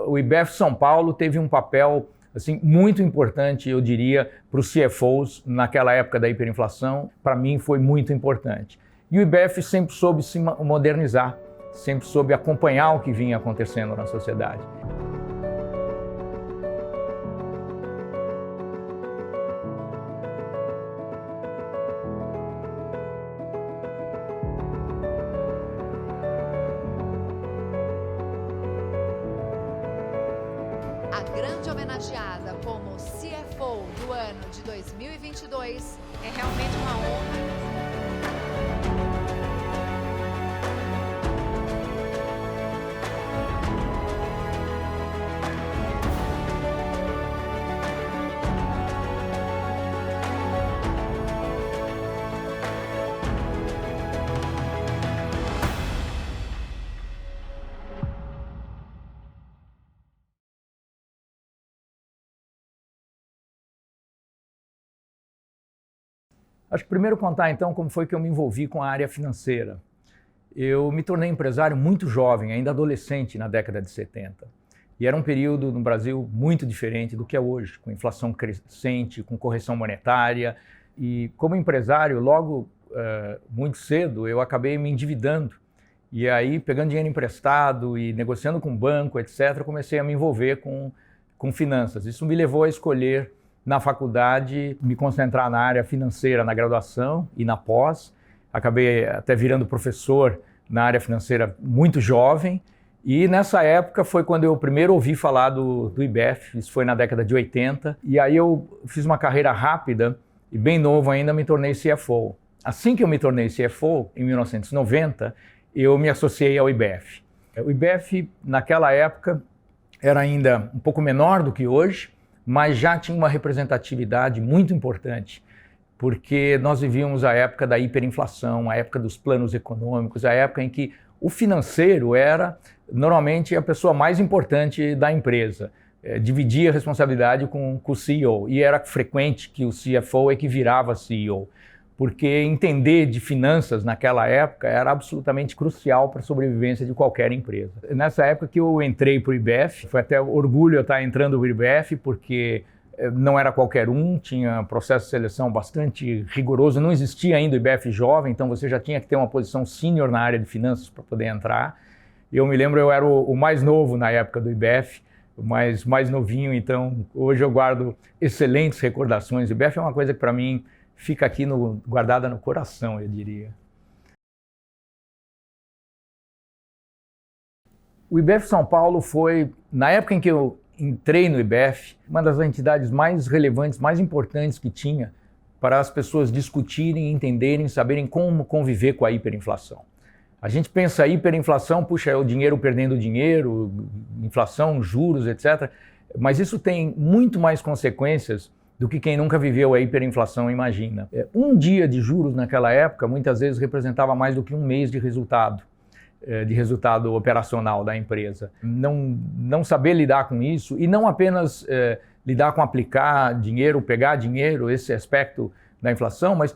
o IBEF São Paulo teve um papel assim, muito importante, eu diria, para os CFOs naquela época da hiperinflação. Para mim foi muito importante. E o IBEF sempre soube se modernizar, sempre soube acompanhar o que vinha acontecendo na sociedade. A grande homenageada como CFO do ano de 2022 é realmente uma honra. Acho que primeiro contar então como foi que eu me envolvi com a área financeira. Eu me tornei empresário muito jovem, ainda adolescente na década de 70. E era um período no Brasil muito diferente do que é hoje, com inflação crescente, com correção monetária. E como empresário, logo muito cedo, eu acabei me endividando. E aí, pegando dinheiro emprestado e negociando com o banco, etc., comecei a me envolver com finanças. Isso me levou a escolher na faculdade, me concentrar na área financeira, na graduação e na pós. Acabei até virando professor na área financeira muito jovem. E nessa época foi quando eu primeiro ouvi falar do IBEF, isso foi na década de 80. E aí eu fiz uma carreira rápida e bem novo ainda me tornei CFO. Assim que eu me tornei CFO, em 1990, eu me associei ao IBEF. O IBEF, naquela época, era ainda um pouco menor do que hoje, mas já tinha uma representatividade muito importante, porque nós vivíamos a época da hiperinflação, a época dos planos econômicos, a época em que o financeiro era normalmente a pessoa mais importante da empresa, dividia a responsabilidade com o CEO, e era frequente que o CFO é que virava CEO, porque entender de finanças naquela época era absolutamente crucial para a sobrevivência de qualquer empresa. Nessa época que eu entrei para o IBEF, foi até orgulho eu estar entrando para o IBEF, porque não era qualquer um, tinha processo de seleção bastante rigoroso, não existia ainda o IBEF jovem, então você já tinha que ter uma posição sênior na área de finanças para poder entrar. Eu me lembro, eu era o mais novo na época do IBEF, o mais novinho, então hoje eu guardo excelentes recordações. O IBEF é uma coisa que para mim fica aqui guardada no coração, eu diria. O IBEF São Paulo foi, na época em que eu entrei no IBEF, uma das entidades mais relevantes, mais importantes que tinha para as pessoas discutirem, entenderem, saberem como conviver com a hiperinflação. A gente pensa hiperinflação, puxa, é o dinheiro perdendo dinheiro, inflação, juros, etc. Mas isso tem muito mais consequências do que quem nunca viveu a hiperinflação imagina. Um dia de juros naquela época muitas vezes representava mais do que um mês de resultado operacional da empresa. Não saber lidar com isso e não apenas lidar com aplicar dinheiro, pegar dinheiro, esse aspecto da inflação, mas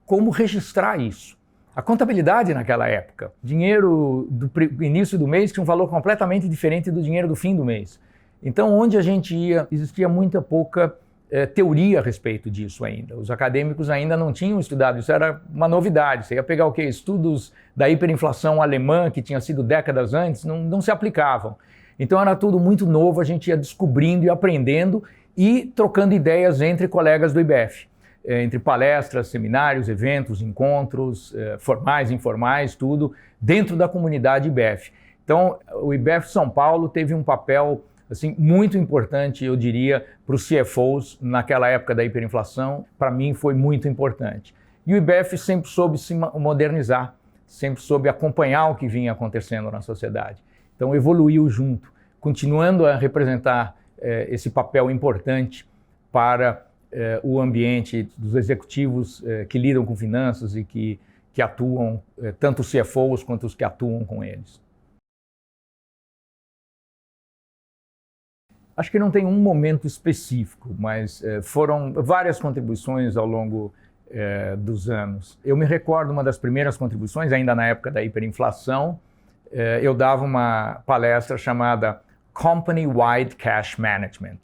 como registrar isso. A contabilidade naquela época, dinheiro do início do mês tinha um valor completamente diferente do dinheiro do fim do mês. Então, onde a gente ia, existia muita pouca teoria a respeito disso ainda. Os acadêmicos ainda não tinham estudado, isso era uma novidade. Você ia pegar o quê? Estudos da hiperinflação alemã, que tinha sido décadas antes, não se aplicavam. Então era tudo muito novo, a gente ia descobrindo e aprendendo e trocando ideias entre colegas do IBEF. Entre palestras, seminários, eventos, encontros, formais, informais, tudo, dentro da comunidade IBEF. Então o IBEF São Paulo teve um papel assim, muito importante, eu diria, para os CFOs naquela época da hiperinflação. Para mim foi muito importante. E o IBEF sempre soube se modernizar, sempre soube acompanhar o que vinha acontecendo na sociedade. Então evoluiu junto, continuando a representar esse papel importante para o ambiente dos executivos que lidam com finanças e que atuam, tanto os CFOs quanto os que atuam com eles. Acho que não tem um momento específico, mas foram várias contribuições ao longo dos anos. Eu me recordo uma das primeiras contribuições, ainda na época da hiperinflação, eu dava uma palestra chamada Company-Wide Cash Management.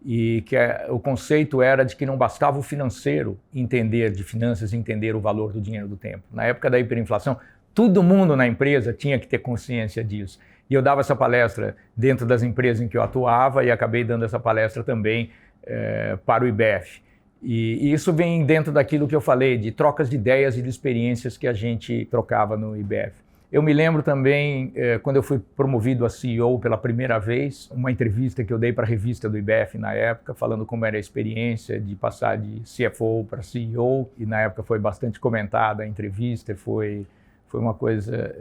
E que o conceito era de que não bastava o financeiro entender de finanças, entender o valor do dinheiro do tempo. Na época da hiperinflação, todo mundo na empresa tinha que ter consciência disso. E eu dava essa palestra dentro das empresas em que eu atuava e acabei dando essa palestra também para o IBEF. E isso vem dentro daquilo que eu falei, de trocas de ideias e de experiências que a gente trocava no IBEF. Eu me lembro também, quando eu fui promovido a CEO pela primeira vez, uma entrevista que eu dei para a revista do IBEF na época, falando como era a experiência de passar de CFO para CEO, e na época foi bastante comentada a entrevista, foi uma coisa,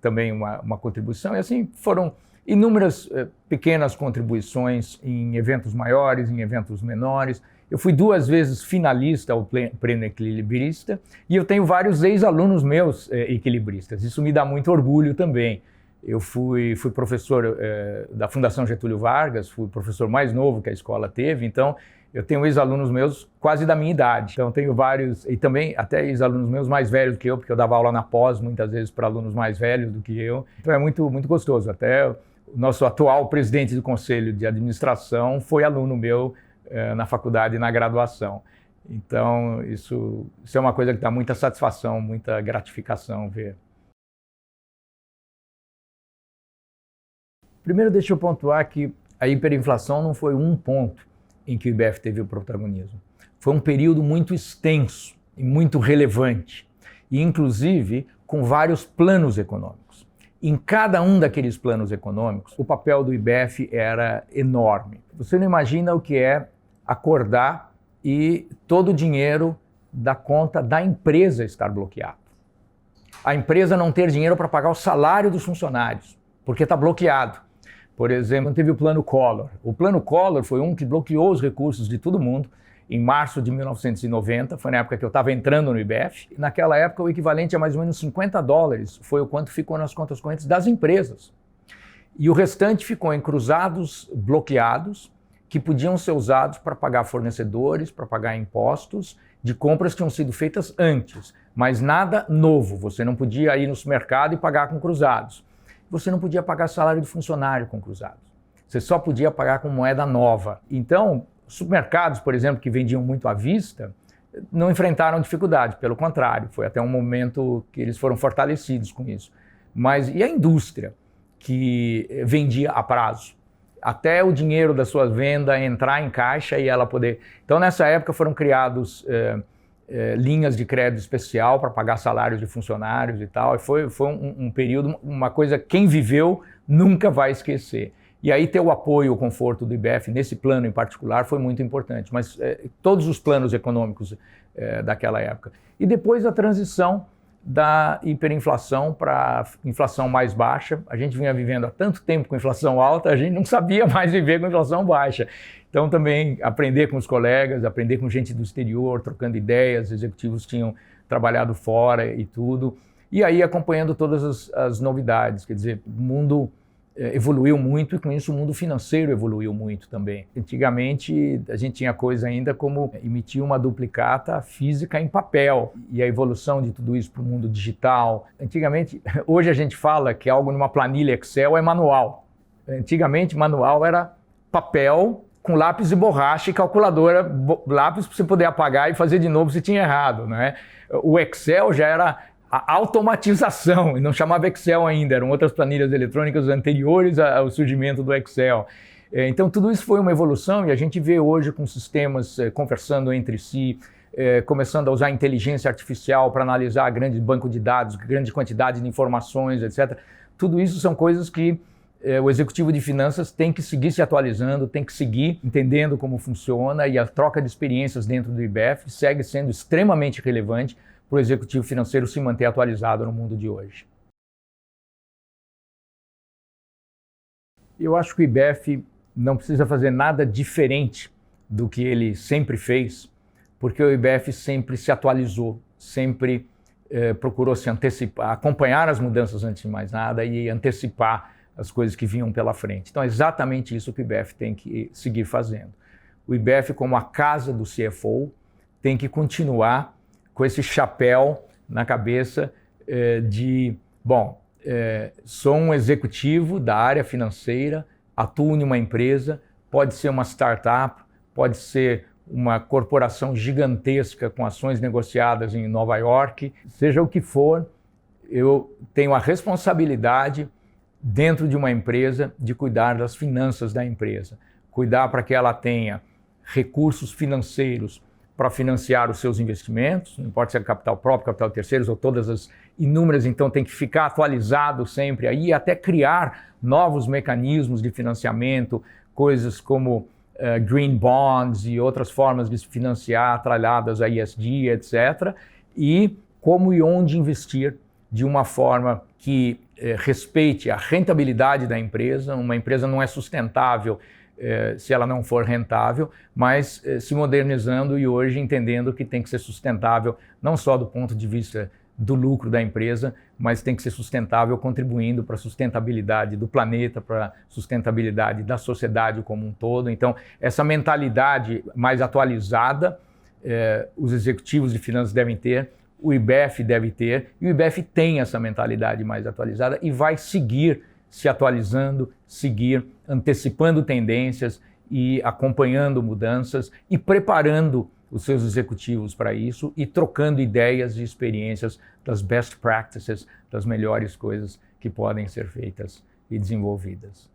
também uma contribuição, e assim foram inúmeras pequenas contribuições em eventos maiores, em eventos menores. Eu fui 2 vezes finalista ao Prêmio Equilibrista e eu tenho vários ex-alunos meus equilibristas. Isso me dá muito orgulho também. Eu fui professor da Fundação Getúlio Vargas, fui o professor mais novo que a escola teve, então eu tenho ex-alunos meus quase da minha idade. Então tenho vários, e também até ex-alunos meus mais velhos do que eu, porque eu dava aula na pós muitas vezes para alunos mais velhos do que eu. Então é muito, muito gostoso. Até o nosso atual presidente do Conselho de Administração foi aluno meu na faculdade e na graduação. Então, isso é uma coisa que dá muita satisfação, muita gratificação ver. Primeiro, deixa eu pontuar que a hiperinflação não foi um ponto em que o IBEF teve o protagonismo. Foi um período muito extenso e muito relevante, e inclusive com vários planos econômicos. Em cada um daqueles planos econômicos, o papel do IBEF era enorme. Você não imagina o que é acordar e todo o dinheiro da conta da empresa estar bloqueado. A empresa não ter dinheiro para pagar o salário dos funcionários, porque está bloqueado. Por exemplo, teve o Plano Collor. O Plano Collor foi um que bloqueou os recursos de todo mundo em março de 1990, foi na época que eu estava entrando no IBEF. Naquela época, o equivalente a mais ou menos $50 foi o quanto ficou nas contas correntes das empresas. E o restante ficou em cruzados bloqueados, que podiam ser usados para pagar fornecedores, para pagar impostos de compras que tinham sido feitas antes, mas nada novo. Você não podia ir no supermercado e pagar com cruzados. Você não podia pagar salário de funcionário com cruzados. Você só podia pagar com moeda nova. Então, supermercados, por exemplo, que vendiam muito à vista, não enfrentaram dificuldade, pelo contrário, foi até um momento que eles foram fortalecidos com isso. Mas e a indústria que vendia a prazo? Até o dinheiro da sua venda entrar em caixa e ela poder... Então, nessa época foram criados linhas de crédito especial para pagar salários de funcionários e tal. E foi um período, uma coisa que quem viveu nunca vai esquecer. E aí ter o apoio, o conforto do IBEF nesse plano em particular foi muito importante. Mas todos os planos econômicos daquela época. E depois a transição da hiperinflação para inflação mais baixa. A gente vinha vivendo há tanto tempo com inflação alta, a gente não sabia mais viver com inflação baixa. Então também aprender com os colegas, aprender com gente do exterior, trocando ideias, executivos tinham trabalhado fora e tudo. E aí acompanhando todas as novidades, quer dizer, o mundo evoluiu muito e com isso o mundo financeiro evoluiu muito também. Antigamente a gente tinha coisa ainda como emitir uma duplicata física em papel e a evolução de tudo isso para o mundo digital. Antigamente, hoje a gente fala que algo numa planilha Excel é manual. Antigamente manual era papel com lápis e borracha e calculadora, lápis para você poder apagar e fazer de novo se tinha errado, né? O Excel já era a automatização, e não chamava Excel ainda, eram outras planilhas eletrônicas anteriores ao surgimento do Excel. Então tudo isso foi uma evolução e a gente vê hoje com sistemas conversando entre si, começando a usar inteligência artificial para analisar grande banco de dados, grande quantidade de informações, etc. Tudo isso são coisas que o executivo de finanças tem que seguir se atualizando, tem que seguir entendendo como funciona, e a troca de experiências dentro do IBEF segue sendo extremamente relevante para o executivo financeiro se manter atualizado no mundo de hoje. Eu acho que o IBEF não precisa fazer nada diferente do que ele sempre fez, porque o IBEF sempre se atualizou, sempre procurou se antecipar, acompanhar as mudanças antes de mais nada e antecipar as coisas que vinham pela frente. Então é exatamente isso que o IBEF tem que seguir fazendo. O IBEF, como a casa do CFO, tem que continuar com esse chapéu na cabeça sou um executivo da área financeira, atuo em uma empresa, pode ser uma startup, pode ser uma corporação gigantesca com ações negociadas em Nova York, seja o que for, eu tenho a responsabilidade dentro de uma empresa de cuidar das finanças da empresa, cuidar para que ela tenha recursos financeiros para financiar os seus investimentos, não importa se é capital próprio, capital terceiros ou todas as inúmeras, então tem que ficar atualizado sempre aí, até criar novos mecanismos de financiamento, coisas como green bonds e outras formas de se financiar atreladas a ESG, etc. E como e onde investir de uma forma que respeite a rentabilidade da empresa. Uma empresa não é sustentável se ela não for rentável, mas se modernizando e hoje entendendo que tem que ser sustentável não só do ponto de vista do lucro da empresa, mas tem que ser sustentável contribuindo para a sustentabilidade do planeta, para a sustentabilidade da sociedade como um todo. Então, essa mentalidade mais atualizada, os executivos de finanças devem ter, o IBEF deve ter, e o IBEF tem essa mentalidade mais atualizada e vai seguir se atualizando, seguir antecipando tendências e acompanhando mudanças e preparando os seus executivos para isso e trocando ideias e experiências das best practices, das melhores coisas que podem ser feitas e desenvolvidas.